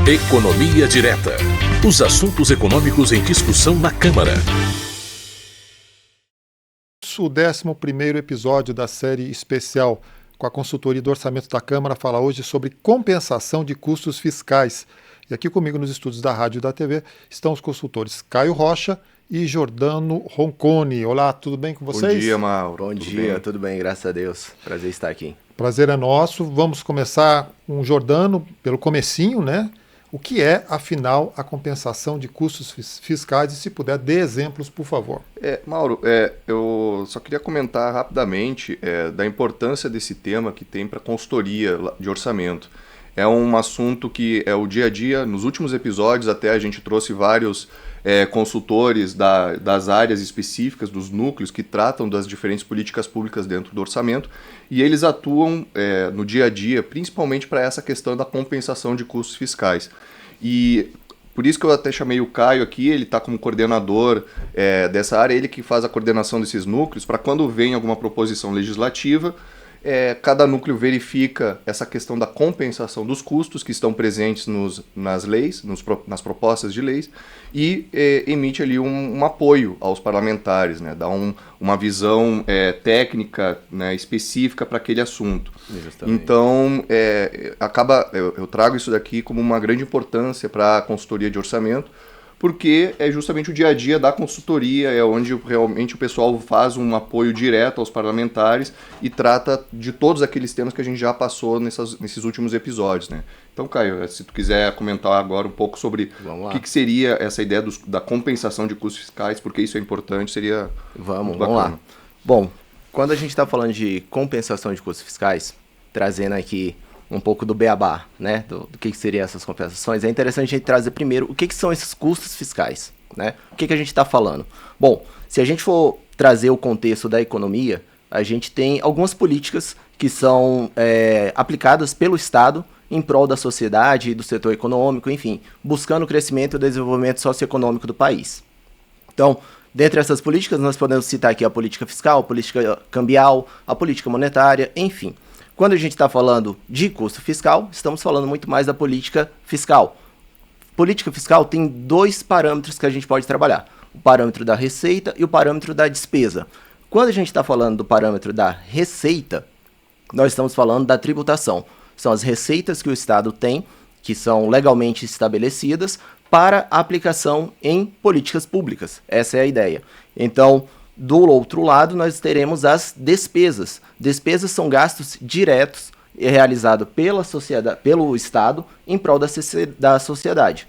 Economia Direta. Os assuntos econômicos em discussão na Câmara. O 11º episódio da série especial com a consultoria do Orçamento da Câmara fala hoje sobre compensação de custos fiscais. E aqui comigo nos estúdios da Rádio e da TV estão os consultores Caio Rocha e Jordano Ronconi. Olá, tudo bem com vocês? Bom dia, Mauro. Bom dia, tudo bem, graças a Deus. Prazer estar aqui. Prazer é nosso. Vamos começar com o Jordano pelo comecinho, né? O que é, afinal, a compensação de custos fiscais? E se puder, dê exemplos, por favor. Mauro, eu só queria comentar rapidamente da importância desse tema que tem para a consultoria de orçamento. É um assunto que é o dia a dia. Nos últimos episódios até a gente trouxe vários consultores das áreas específicas, dos núcleos que tratam das diferentes políticas públicas dentro do orçamento, e eles atuam no dia a dia, principalmente para essa questão da compensação de custos fiscais. E por isso que eu até chamei o Caio aqui, ele está como coordenador dessa área, ele que faz a coordenação desses núcleos, para quando vem alguma proposição legislativa, cada núcleo verifica essa questão da compensação dos custos que estão presentes nas leis, nas propostas de leis, e emite ali um apoio aos parlamentares, né? Dá uma visão técnica, né, específica para aquele assunto. Justamente. Então, eu trago isso daqui como uma grande importância para a consultoria de orçamento, porque é justamente o dia a dia da consultoria, é onde realmente o pessoal faz um apoio direto aos parlamentares e trata de todos aqueles temas que a gente já passou nesses últimos episódios, né? Então, Caio, se tu quiser comentar agora um pouco sobre o que seria essa ideia da compensação de custos fiscais, porque isso é importante, seria Vamos lá. Bom, quando a gente está falando de compensação de custos fiscais, trazendo aqui um pouco do beabá, né, do que seriam essas compensações, é interessante a gente trazer primeiro o que são esses custos fiscais, né? O que a gente está falando? Bom, se a gente for trazer o contexto da economia, a gente tem algumas políticas que são aplicadas pelo Estado em prol da sociedade e do setor econômico, enfim, buscando o crescimento e o desenvolvimento socioeconômico do país. Então, dentre essas políticas, nós podemos citar aqui a política fiscal, a política cambial, a política monetária, enfim. Quando a gente está falando de custo fiscal, estamos falando muito mais da política fiscal. Política fiscal tem dois parâmetros que a gente pode trabalhar: o parâmetro da receita e o parâmetro da despesa. Quando a gente está falando do parâmetro da receita, nós estamos falando da tributação. São as receitas que o Estado tem, que são legalmente estabelecidas, para aplicação em políticas públicas. Essa é a ideia. Então, do outro lado, nós teremos as despesas. Despesas são gastos diretos realizados pelo Estado em prol da sociedade.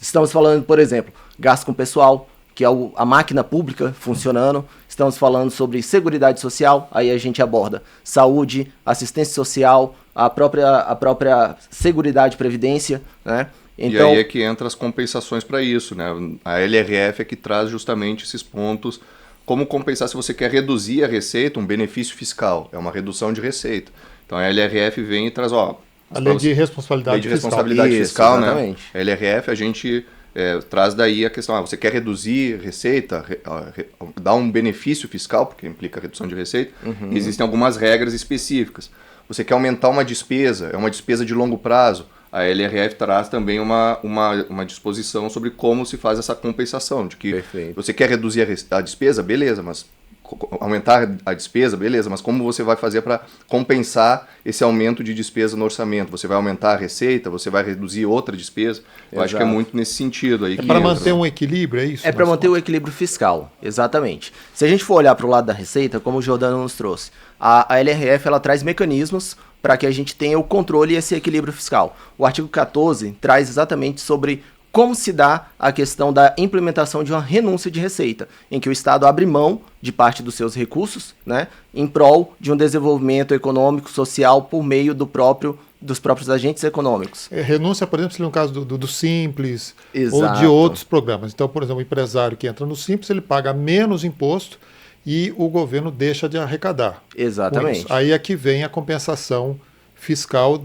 Estamos falando, por exemplo, gasto com pessoal, que é a máquina pública funcionando. Estamos falando sobre seguridade social, aí a gente aborda saúde, assistência social, a própria seguridade e previdência, né? Então, e aí é que entra as compensações para isso, né? A LRF é que traz justamente esses pontos. Como compensar se você quer reduzir a receita, um benefício fiscal, é uma redução de receita. Então a LRF vem e traz, a lei de responsabilidade fiscal, né? A LRF a gente traz daí a questão, você quer reduzir receita, dar um benefício fiscal, porque implica redução de receita, existem algumas regras específicas. Você quer aumentar uma despesa, é uma despesa de longo prazo, a LRF traz também uma disposição sobre como se faz essa compensação, de que você quer reduzir a despesa, beleza, mas aumentar a despesa, beleza, mas como você vai fazer para compensar esse aumento de despesa no orçamento? Você vai aumentar a receita, você vai reduzir outra despesa? Eu acho que é muito nesse sentido aí. Para manter um equilíbrio, é isso? É para manter o equilíbrio fiscal, exatamente. Se a gente for olhar para o lado da receita, como o Jordano nos trouxe, a LRF ela traz mecanismos para que a gente tenha o controle e esse equilíbrio fiscal. O artigo 14 traz exatamente sobre como se dá a questão da implementação de uma renúncia de receita, em que o Estado abre mão de parte dos seus recursos, né, em prol de um desenvolvimento econômico, social, por meio dos próprios agentes econômicos. Renúncia, por exemplo, seria um caso do Simples. Exato. Ou de outros programas. Então, por exemplo, o empresário que entra no Simples, ele paga menos imposto e o governo deixa de arrecadar. Exatamente. Aí é que vem a compensação fiscal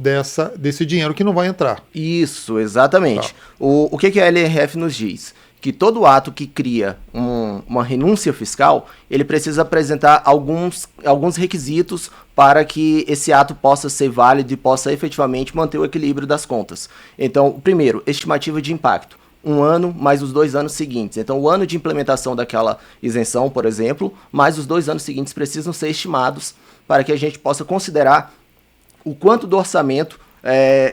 desse dinheiro que não vai entrar. Isso, exatamente. Tá. O que a LRF nos diz? que todo ato que cria uma renúncia fiscal, ele precisa apresentar alguns requisitos para que esse ato possa ser válido e possa efetivamente manter o equilíbrio das contas. Então, o primeiro, estimativa de impacto. 1 ano mais os 2 anos seguintes. Então, o ano de implementação daquela isenção, por exemplo, mais os 2 anos seguintes precisam ser estimados para que a gente possa considerar o quanto do orçamento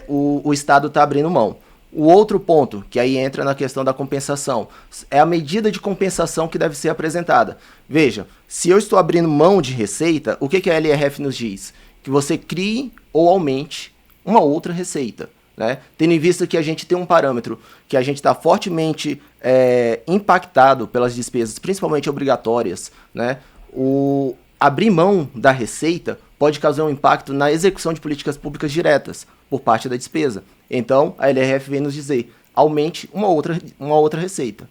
o Estado está abrindo mão. O outro ponto, que aí entra na questão da compensação, é a medida de compensação que deve ser apresentada. Veja, se eu estou abrindo mão de receita, o que a LRF nos diz? Que você crie ou aumente uma outra receita, né? Tendo em vista que a gente tem um parâmetro que a gente está fortemente impactado pelas despesas, principalmente obrigatórias, né? O abrir mão da receita pode causar um impacto na execução de políticas públicas diretas por parte da despesa. Então, a LRF vem nos dizer, aumente uma outra receita.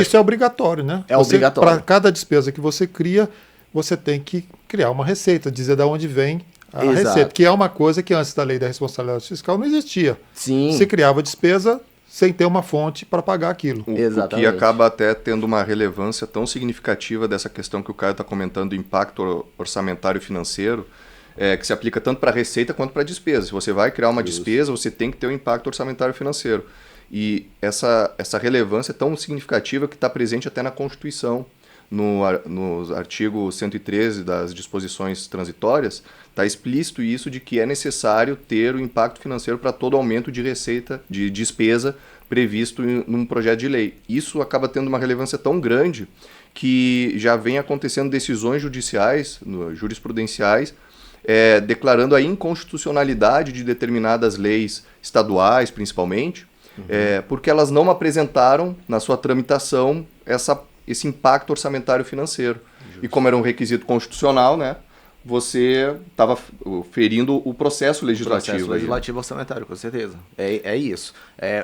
Isso é obrigatório, né? Obrigatório. Para cada despesa que você cria, você tem que criar uma receita, dizer de onde vem a receita, que é uma coisa que antes da lei da responsabilidade fiscal não existia. Sim. Você criava despesa sem ter uma fonte para pagar aquilo. O que acaba até tendo uma relevância tão significativa dessa questão que o Caio está comentando, do impacto orçamentário e financeiro, que se aplica tanto para a receita quanto para a despesa. Se você vai criar uma despesa, você tem que ter um impacto orçamentário e financeiro. E essa relevância é tão significativa que está presente até na Constituição. No artigo 113 das disposições transitórias, está explícito isso de que é necessário ter o impacto financeiro para todo aumento de receita, de despesa previsto num projeto de lei. Isso acaba tendo uma relevância tão grande que já vem acontecendo decisões judiciais, jurisprudenciais, declarando a inconstitucionalidade de determinadas leis estaduais, principalmente, porque elas não apresentaram na sua tramitação esse impacto orçamentário financeiro. Justo. E como era um requisito constitucional, né, você estava ferindo o processo legislativo. O processo legislativo orçamentário, com certeza. É isso.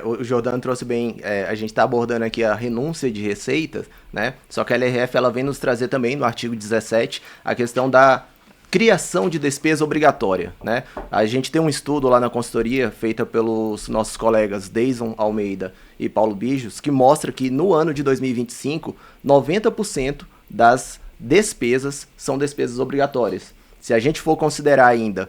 O Jordano trouxe bem, a gente está abordando aqui a renúncia de receitas, né? Só que a LRF ela vem nos trazer também, no artigo 17, a questão da criação de despesa obrigatória, né? A gente tem um estudo lá na consultoria, feita pelos nossos colegas Deison Almeida e Paulo Bijos, que mostra que no ano de 2025, 90% das despesas são despesas obrigatórias. Se a gente for considerar ainda,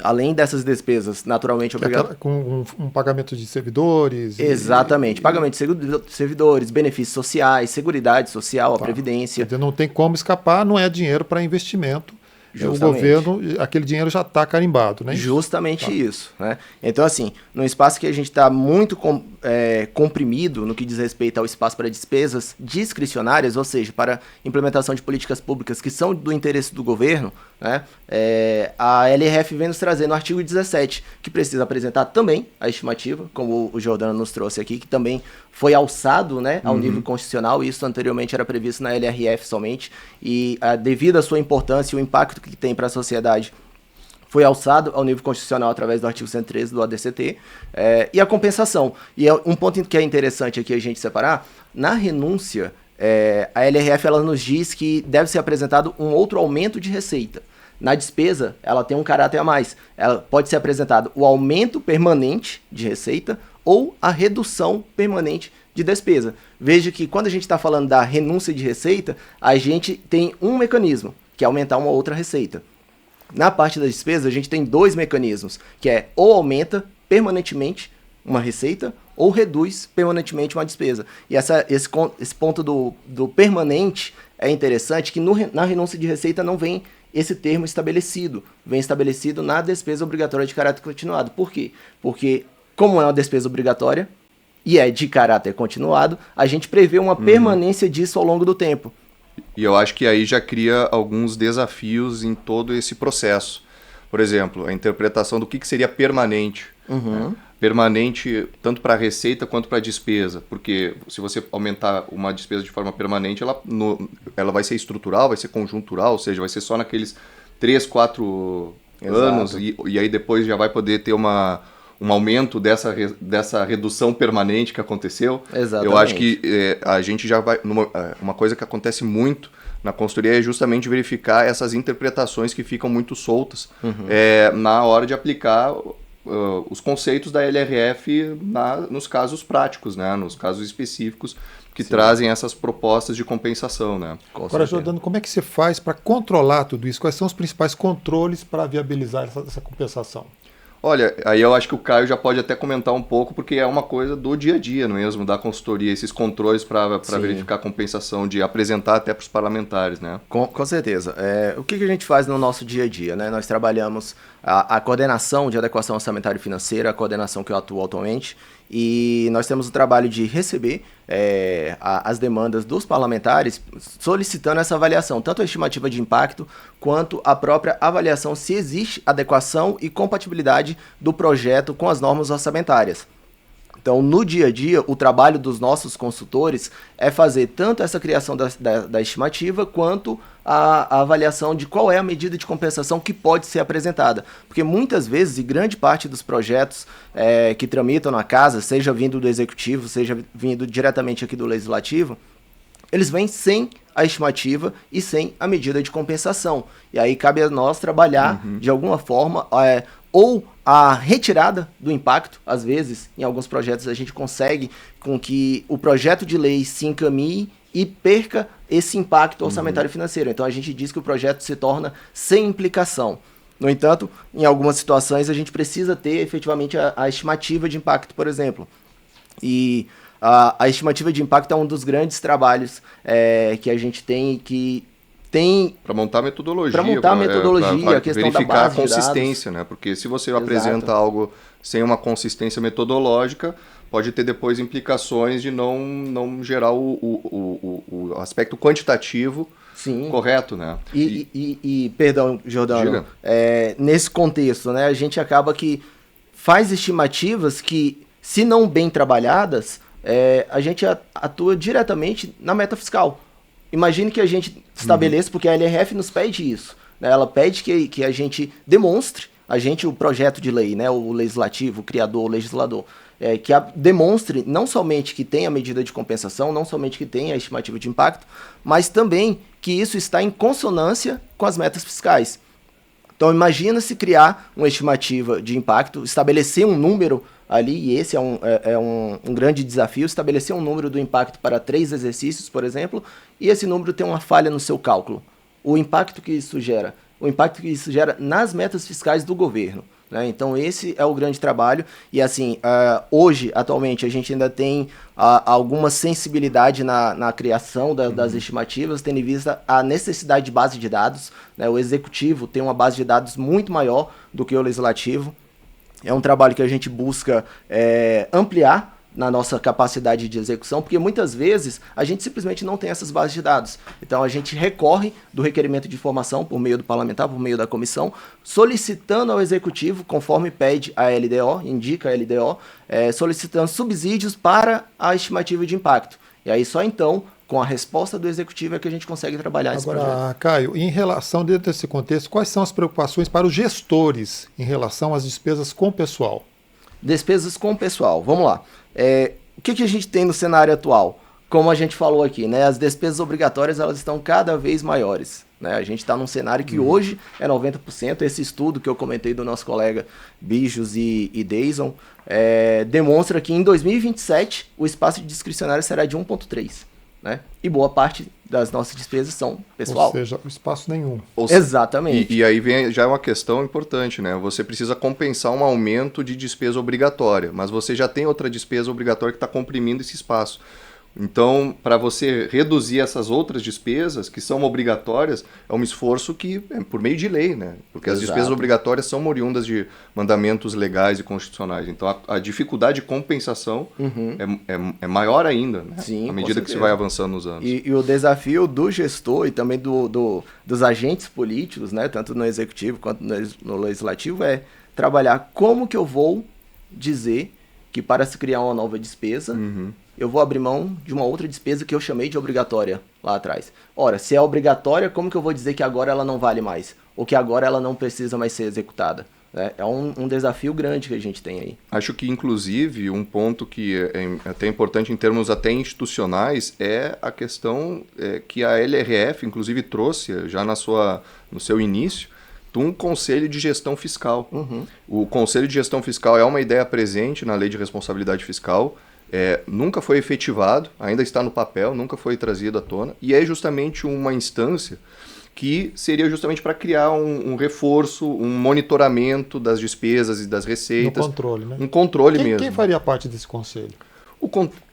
além dessas despesas naturalmente obrigatórias... Com um pagamento de servidores... Exatamente, pagamento de servidores, benefícios sociais, seguridade social, a previdência... Não tem como escapar, não é dinheiro para investimento. Justamente. O governo, aquele dinheiro já está carimbado, né? Justamente isso, né? Então, assim, num espaço que a gente está muito comprimido no que diz respeito ao espaço para despesas discricionárias, ou seja, para implementação de políticas públicas que são do interesse do governo, né? A LRF vem nos trazer no artigo 17, que precisa apresentar também a estimativa, como o Jordano nos trouxe aqui, que também foi alçado, né, ao nível constitucional. Isso anteriormente era previsto na LRF somente, e devido à sua importância e o impacto que tem para a sociedade, foi alçado ao nível constitucional através do artigo 113 do ADCT, e a compensação. E um ponto que é interessante aqui a gente separar, na renúncia, a LRF ela nos diz que deve ser apresentado um outro aumento de receita. Na despesa, ela tem um caráter a mais. Ela pode ser apresentado o aumento permanente de receita ou a redução permanente de despesa. Veja que quando a gente está falando da renúncia de receita, a gente tem um mecanismo, que é aumentar uma outra receita. Na parte das despesas, a gente tem 2 mecanismos, que é ou aumenta permanentemente uma receita ou reduz permanentemente uma despesa. E esse ponto do permanente é interessante, que na renúncia de receita não vem esse termo estabelecido. Vem estabelecido na despesa obrigatória de caráter continuado. Por quê? Porque, como é uma despesa obrigatória e é de caráter continuado, a gente prevê uma permanência disso ao longo do tempo. E eu acho que aí já cria alguns desafios em todo esse processo. Por exemplo, a interpretação do que seria permanente. Né? Permanente tanto para a receita quanto para a despesa. Porque se você aumentar uma despesa de forma permanente, ela vai ser estrutural, vai ser conjuntural, ou seja, vai ser só naqueles 3, 4 anos, e aí depois já vai poder ter um aumento dessa redução permanente que aconteceu. Exatamente. Eu acho que a gente já vai... Uma coisa que acontece muito na consultoria é justamente verificar essas interpretações que ficam muito soltas na hora de aplicar os conceitos da LRF nos casos práticos, né? Nos casos específicos que trazem essas propostas de compensação, né? Agora, Jordano, como é que você faz para controlar tudo isso? Quais são os principais controles para viabilizar essa compensação? Olha, aí eu acho que o Caio já pode até comentar um pouco, porque é uma coisa do dia a dia, não é mesmo, da consultoria, esses controles para verificar a compensação, de apresentar até para os parlamentares, né? Com certeza. O que a gente faz no nosso dia a dia, né? Nós trabalhamos a coordenação de adequação orçamentária e financeira, a coordenação que eu atuo atualmente, e nós temos o trabalho de receber as demandas dos parlamentares solicitando essa avaliação, tanto a estimativa de impacto quanto a própria avaliação se existe adequação e compatibilidade do projeto com as normas orçamentárias. Então, no dia a dia, o trabalho dos nossos consultores é fazer tanto essa criação da estimativa, quanto a avaliação de qual é a medida de compensação que pode ser apresentada. Porque muitas vezes, e grande parte dos projetos que tramitam na casa, seja vindo do Executivo, seja vindo diretamente aqui do Legislativo, eles vêm sem a estimativa e sem a medida de compensação. E aí cabe a nós trabalhar, de alguma forma, ou a retirada do impacto. Às vezes, em alguns projetos, a gente consegue com que o projeto de lei se encaminhe e perca esse impacto orçamentário e financeiro. Então, a gente diz que o projeto se torna sem implicação. No entanto, em algumas situações, a gente precisa ter efetivamente a estimativa de impacto, por exemplo. E a estimativa de impacto é um dos grandes trabalhos que a gente tem, que tem... Para montar metodologia. Para montar a metodologia, a questão da verificar base a consistência, né? Porque se você apresenta algo sem uma consistência metodológica, pode ter depois implicações de não gerar o aspecto quantitativo correto, né? Perdão, Jordano, nesse contexto, né, a gente acaba que faz estimativas que, se não bem trabalhadas, a gente atua diretamente na meta fiscal. Imagine que a gente estabeleça, porque a LRF nos pede isso, né? Ela pede que a gente demonstre, o projeto de lei, né? O legislativo, o criador, o legislador, que demonstre não somente que tem a medida de compensação, não somente que tem a estimativa de impacto, mas também que isso está em consonância com as metas fiscais. Então imagina se criar uma estimativa de impacto, estabelecer um número ali, e esse é um grande desafio, estabelecer um número do impacto para 3 exercícios, por exemplo, e esse número tem uma falha no seu cálculo. O impacto que isso gera nas metas fiscais do governo, né? Então esse é o grande trabalho, e assim, hoje, atualmente, a gente ainda tem alguma sensibilidade na criação das estimativas, tendo em vista a necessidade de base de dados, né? O Executivo tem uma base de dados muito maior do que o Legislativo. É um trabalho que a gente busca ampliar na nossa capacidade de execução, porque muitas vezes a gente simplesmente não tem essas bases de dados. Então a gente recorre do requerimento de informação por meio do parlamentar, por meio da comissão, solicitando ao Executivo, conforme pede a LDO, indica a LDO, solicitando subsídios para a estimativa de impacto. E aí só então, com a resposta do Executivo, é que a gente consegue trabalhar esse projeto. Agora, Caio, em relação, dentro desse contexto, quais são as preocupações para os gestores em relação às despesas com o pessoal? Despesas com o pessoal, vamos lá. O que a gente tem no cenário atual? Como a gente falou aqui, né, as despesas obrigatórias elas estão cada vez maiores, né? A gente está num cenário que hoje é 90%. Esse estudo que eu comentei do nosso colega Bijos e Deison demonstra que em 2027 o espaço discricionário será de 1,3%. Né? E boa parte das nossas despesas são pessoal. Ou seja, o espaço nenhum. Exatamente. E aí vem já uma questão importante, né? Você precisa compensar um aumento de despesa obrigatória, mas você já tem outra despesa obrigatória que está comprimindo esse espaço. Então, para você reduzir essas outras despesas, que são obrigatórias, é um esforço que é por meio de lei, né? Porque as despesas obrigatórias são oriundas de mandamentos legais e constitucionais. Então, a dificuldade de compensação é maior ainda, né? Sim, à medida que você vai avançando nos anos. E o desafio do gestor e também dos agentes políticos, né? Tanto no Executivo quanto no Legislativo, é trabalhar como que eu vou dizer que para se criar uma nova despesa... eu vou abrir mão de uma outra despesa que eu chamei de obrigatória lá atrás. Ora, se é obrigatória, como que eu vou dizer que agora ela não vale mais? Ou que agora ela não precisa mais ser executada? É um desafio grande que a gente tem aí. Acho que, inclusive, um ponto que é até importante em termos até institucionais é a questão que a LRF, inclusive, trouxe já no seu início, um conselho de gestão fiscal. O conselho de gestão fiscal é uma ideia presente na Lei de Responsabilidade Fiscal. nunca foi efetivado, ainda está no papel, nunca foi trazido à tona, e é justamente uma instância que seria justamente para criar um reforço, um monitoramento das despesas e das receitas. No controle, né? Um controle mesmo. Quem faria parte desse conselho?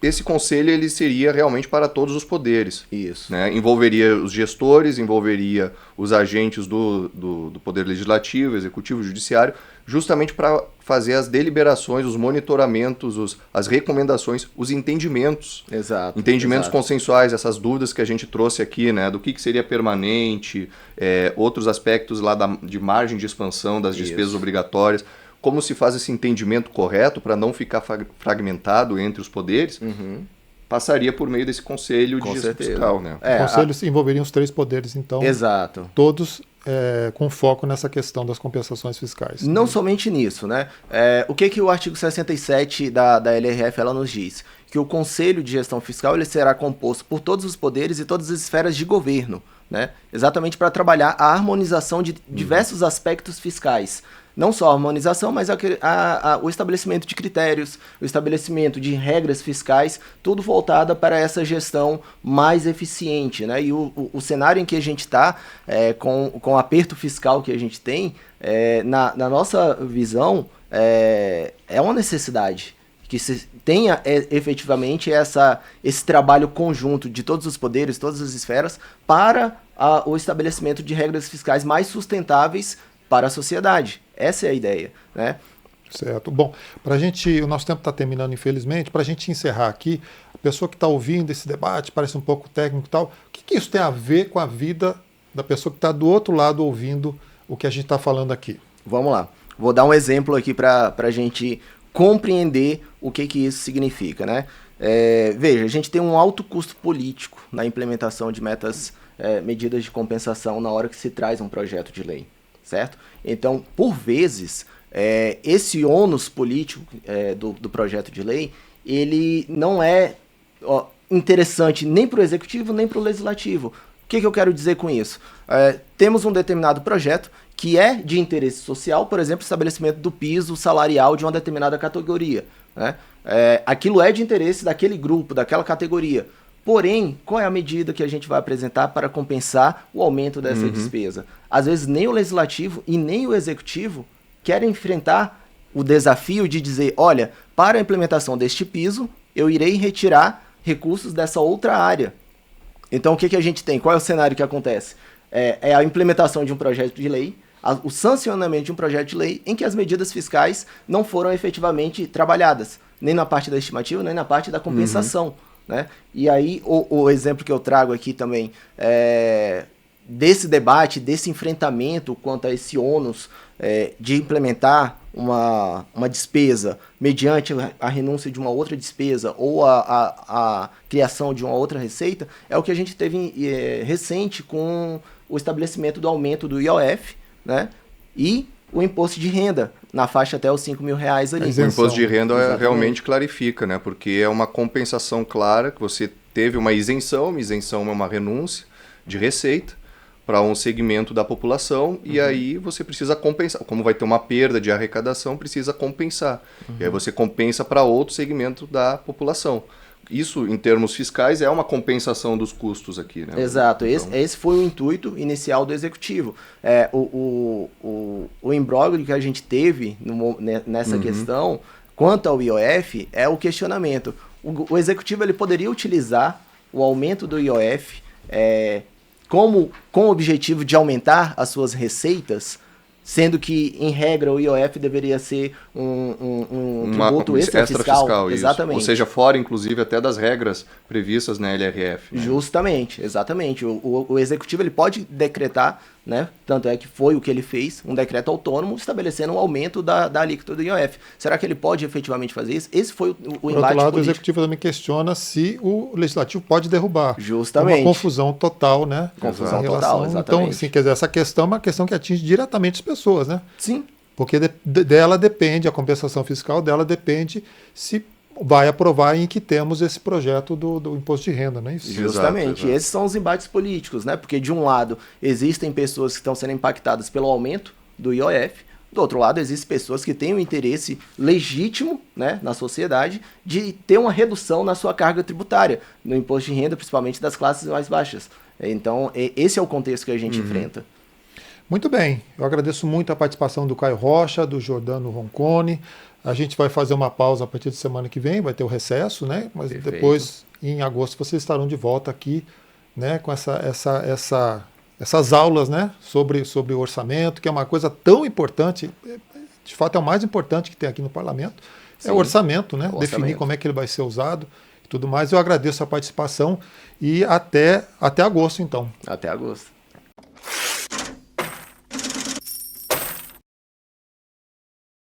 Esse conselho ele seria realmente para todos os poderes. Isso. Né? Envolveria os gestores, envolveria os agentes do Poder Legislativo, Executivo, Judiciário, justamente para fazer as deliberações, os monitoramentos, as recomendações, os entendimentos. Exato. Entendimentos consensuais, essas dúvidas que a gente trouxe aqui, né? Do que seria permanente, outros aspectos lá de margem de expansão das despesas obrigatórias. Como se faz esse entendimento correto para não ficar fragmentado entre os poderes, passaria por meio desse conselho de gestão fiscal. Né? O conselho envolveria os 3 poderes, então. Exato. Todos com foco nessa questão das compensações fiscais. Não somente nisso, né? O que o artigo 67 da LRF ela nos diz? Que o Conselho de Gestão Fiscal ele será composto por todos os poderes e todas as esferas de governo, né? Exatamente para trabalhar a harmonização de diversos aspectos fiscais. Não só a harmonização, mas o estabelecimento de critérios, o estabelecimento de regras fiscais, tudo voltado para essa gestão mais eficiente, né? E o cenário em que a gente está, com o aperto fiscal que a gente tem, na nossa visão, é uma necessidade que se tenha efetivamente esse trabalho conjunto de todos os poderes, todas as esferas, para o estabelecimento de regras fiscais mais sustentáveis para a sociedade. Essa é a ideia, né? Certo. Bom, o nosso tempo está terminando, infelizmente. Para a gente encerrar aqui, a pessoa que está ouvindo esse debate, parece um pouco técnico e tal, o que isso tem a ver com a vida da pessoa que está do outro lado ouvindo o que a gente está falando aqui? Vamos lá. Vou dar um exemplo aqui para a gente compreender o que isso significa, né? Veja, a gente tem um alto custo político na implementação de medidas de compensação na hora que se traz um projeto de lei. Certo? Então, por vezes, esse ônus político do projeto de lei, ele não é interessante nem para o Executivo, nem para o Legislativo. O que eu quero dizer com isso? Temos um determinado projeto que é de interesse social, por exemplo, estabelecimento do piso salarial de uma determinada categoria. Né? Aquilo é de interesse daquele grupo, daquela categoria. Porém, qual é a medida que a gente vai apresentar para compensar o aumento dessa despesa? Às vezes nem o Legislativo e nem o Executivo querem enfrentar o desafio de dizer, olha, para a implementação deste piso, eu irei retirar recursos dessa outra área. Então, o que a gente tem? Qual é o cenário que acontece? É a implementação de um projeto de lei, o sancionamento de um projeto de lei em que as medidas fiscais não foram efetivamente trabalhadas, nem na parte da estimativa, nem na parte da compensação. Né? E aí, o exemplo que eu trago aqui também desse debate, desse enfrentamento quanto a esse ônus de implementar uma despesa mediante a renúncia de uma outra despesa ou a criação de uma outra receita, é o que a gente teve recente com o estabelecimento do aumento do IOF, né? E o imposto de renda, na faixa até os R$5.000 ali. O imposto de renda realmente clarifica, né? Porque é uma compensação clara, que você teve uma isenção é uma renúncia de receita para um segmento da população, e aí você precisa compensar. Como vai ter uma perda de arrecadação, precisa compensar. E aí você compensa para outro segmento da população. Isso, em termos fiscais, é uma compensação dos custos aqui, né? Exato. Então... Esse foi o intuito inicial do Executivo. O imbróglio que a gente teve nessa questão, quanto ao IOF, é o questionamento. O Executivo ele poderia utilizar o aumento do IOF com o objetivo de aumentar as suas receitas, sendo que, em regra, o IOF deveria ser um tributo extra-fiscal. Exatamente. Ou seja, fora, inclusive, até das regras previstas na LRF. Né? Justamente, exatamente. O Executivo ele pode decretar, né? Tanto é que foi o que ele fez, um decreto autônomo estabelecendo um aumento da alíquota do IOF. Será que ele pode efetivamente fazer isso? Esse foi o embate político. Por outro lado, o Executivo também questiona se o Legislativo pode derrubar. Justamente. Uma confusão total, né? Confusão total, exatamente. Então, assim, quer dizer, essa questão é uma questão que atinge diretamente as pessoas, né? Sim. Porque dela depende, a compensação fiscal dela depende se vai aprovar em que temos esse projeto do imposto de renda, não é isso? Justamente. Exato. Esses são os embates políticos, né? Porque, de um lado, existem pessoas que estão sendo impactadas pelo aumento do IOF, Do outro lado, existem pessoas que têm um interesse legítimo, né, na sociedade de ter uma redução na sua carga tributária, no imposto de renda, principalmente das classes mais baixas. Então, esse é o contexto que a gente enfrenta. Muito bem, eu agradeço muito a participação do Caio Rocha, do Jordano Roncone. A gente vai fazer uma pausa a partir de semana que vem, vai ter o recesso, né? Mas Perfeito. depois, em agosto, vocês estarão de volta aqui, né, com essas aulas, né, sobre o orçamento, que é uma coisa tão importante, de fato é o mais importante que tem aqui no parlamento, é o orçamento, né? Definir como é que ele vai ser usado e tudo mais. Eu agradeço a participação e até agosto, então. Até agosto.